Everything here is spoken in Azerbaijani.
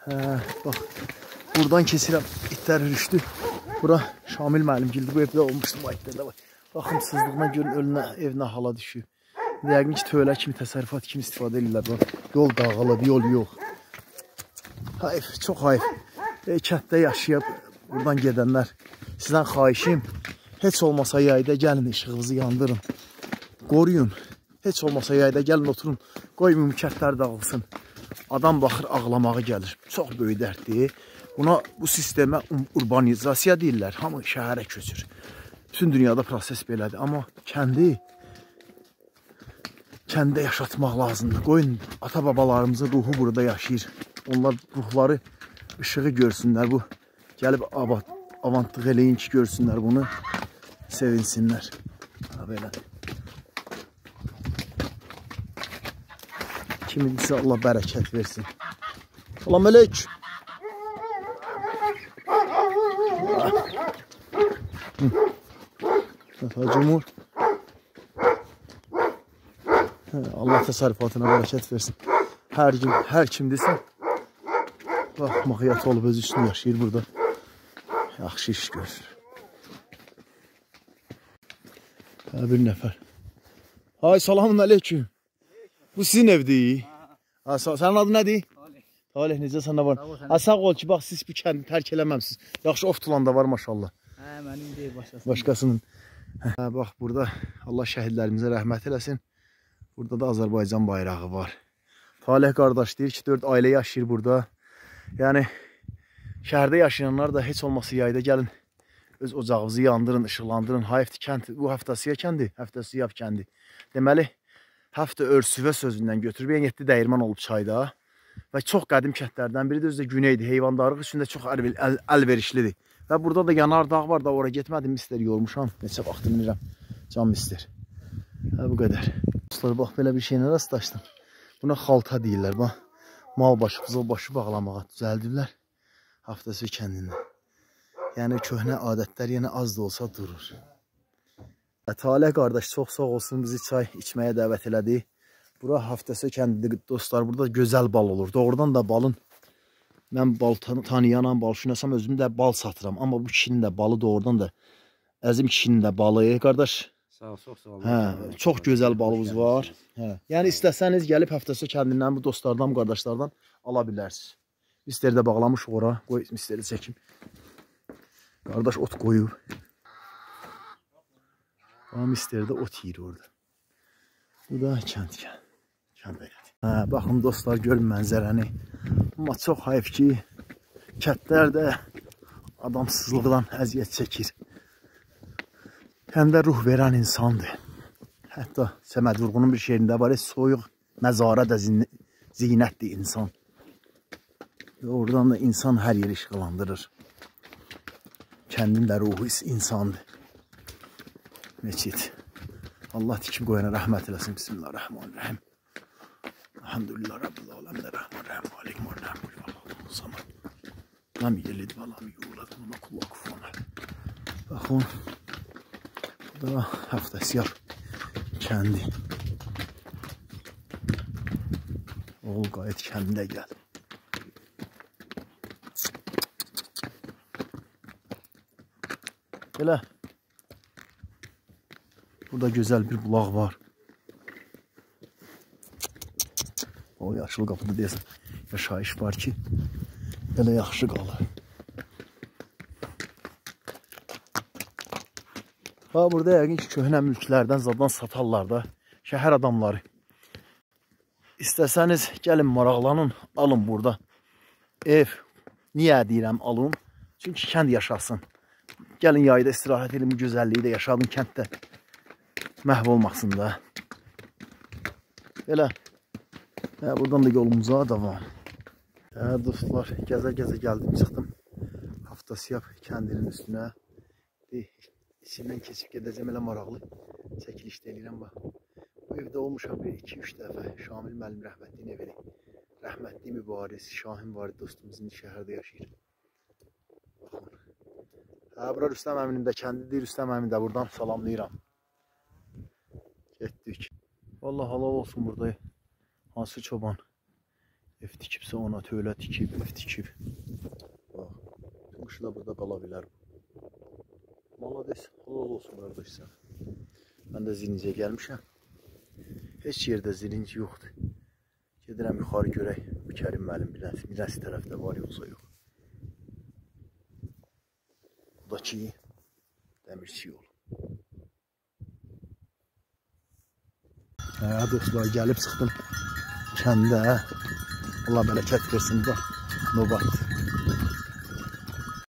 Bax, buradan keçirəm, itlər hürüşdü. Bura Şamil müəllim gildi, bu evdə olmuşdu bu itlərdə. Baxımsızlığına görün evinə hala düşüb. Yəqin ki, tövlə kimi, təsərrüfat kimi istifadə edirlər. Yol dağılıb, yol yox. Hayf, çox hayf. Kətdə yaşayıb, buradan gedənlər. Sizdən xahişim, heç olmasa yayda gəlin, işığınızı yandırın. Qoruyun. Heç olmasa yayda gəlin, oturun. Qoymayın, kətlər dağılsın. Adam baxır, ağlamağı gəlir. Çox böyük dərddir. Buna, bu sistemə urbanizasiya deyirlər. Hamı şəhərə köçür. Bütün dünyada proses belədir. Amma kəndə yaşatmaq lazımdır. Qoyun, ata-babalarımızın ruhu burada yaşayır. Onlar ruhları ışığı görsünlər. Bu gəlib avantdıq eləyin ki, görsünlər bunu. Sevinsinlər. Belə. Kimidirsə Allah bərəkət versin. Salam əleyk. Hacımur. Allah təsərrüfatına bərəkət versin. Hər kimdirsə bax, mahiyyət olub öz üstünü yaşayır burada. Yaxşı iş görür. Bir nəfər. Hay, salamun aleyküm. Bu sizin evdir. Sənin adı nədir? Talih, necə sən nə var? Sağ ol ki, bax, siz bu kəndi tərk eləməmsiniz. Yaxşı, of tulanda var, maşallah. Mənim deyil, başqasının. Bax, burada Allah şəhidlərimizə rəhmət eləsin. Burada da Azərbaycan bayrağı var. Talih qardaş deyir ki, 4 ailə yaşayır burada. Yəni, şəhərdə yaşayanlar da heç olmasa yayda gəlin, öz ocağınızı yandırın, işıqlandırın. Hayfdir kənd, bu Həftəsiya kəndi, Həftəsiya kəndi. Deməli, Həftə Örsüvə sözündən götürüb, 7 dəyirman olub çayda. Və çox qədim kəndlərdən biri də özü də güneydir. Heyvandarlıq üstündə çox əlverişlidir. Və burada da yanardağ var da, oraya getmədim, mister yormuşam. Neçə vaxt bilmirəm, can mister. Bu qədər. Dostlar, bax, belə bir şeylə rastlaşdım. Buna xalta deyirlər, bax. Mal başı, qızıl başı bağlamağa düzəldirlər. Həftəsi kəndində. Yəni, köhnə adətlər yenə az da olsa durur. Talih qardaş çox sağ olsun, bizi çay içməyə dəvət elədi. Bura Həftəsi kəndidir, dostlar. Burada gözəl bal olur. Doğrudan da balın, mən bal tanıyanam, bal şünəsəm, özüm də bal satıram. Amma bu kişinin də balı doğrudan da, əzim kişinin də balı. Qardaş, çox sağ olun. Çox gözəl balımız var. Yəni, istəsəniz gəlib Həftəsi kəndindən, bu dostlardan, bu qardaşlardan ala bilərsiniz. Misteri də bağlamış ora. Qoy, misteri çəkim. Qardaş ot qoyub. Misteri də ot yiyir orada. Bu da kənd həyəti. Baxın dostlar, görün mənzərəni. Amma çox hayf ki, kətlər də adamsızlıqdan əziyyət çəkir. Həm də ruh verən insandır. Hətta Səməd Vurğunun bir şeirində var, soyuq məzara da zinətdir insan. Oradan da insan hər yeri işğalandırır. Kəndin də ruhu insandır. Meçid. Allah tikib qoyana rəhmət eləsin. Bismillahirrahmanirrahim. Elhamdülillah Rabbil aləmin rəhmanirrahim. Malik mərrəhəm. Allah'ım samad. Lam yelid və lam yulad və lam yakul lahu kufuwan ahad. Baxın. Bu da Həftəsiya kəndi. Oğul qayıt kəndinə gəl. Belə. Burada gözəl bir bulaq var. O yaşıl qapıda deyəsən, yaşayış var ki, belə yaxşı qalır. Burada yəqin ki, köhnə mülklərdən zadan satarlar da, şəhər adamları. İstəsəniz, gəlin maraqlanın, alın burada. Ev, niyə deyirəm alın? Çünki kənd yaşasın. Gəlin yayda istirahət edin, bu gözəlliyi də yaşadın kənddə. Məhv olmasın da. Belə. Buradan da yolumuza davam. Dostlar, gəzə-gəzə gəldim, çıxdım. Həftəsiya kəndinin üstünə. İçindən keçib gedəcəm, elə maraqlı çəkilişdə eləyirəm. Bu evdə olmuşam 2-3 dəfə. Şamil müəllim rəhmətliyin evini. Rəhmətli mübariz, Şahin var, dostumuzun şəhərdə yaşayır. Baxın. Bura Rüstəm əminin də kəndidir. Rüstəm əmin də buradan salamlayıram. Getdik. Vallahi halal olsun burada. Hansı çoban Ev tikibsə ona tövlə tikib, ev tikib. Bax, qışı da burada qala bilər. Malades, halal olsun qardaş sən. Mən də zilinciyə gəlmişəm. Heç yerdə zilinci yoxdur. Gedirəm yuxarı görək. Bu Kərim müəllim Mirəsi tərəfdə var yoxsa yox. Bu da ki, dəmirçi yol. Dostlar, gəlib çıxdım kəndə. Allah bərəkət versin da. Nobat.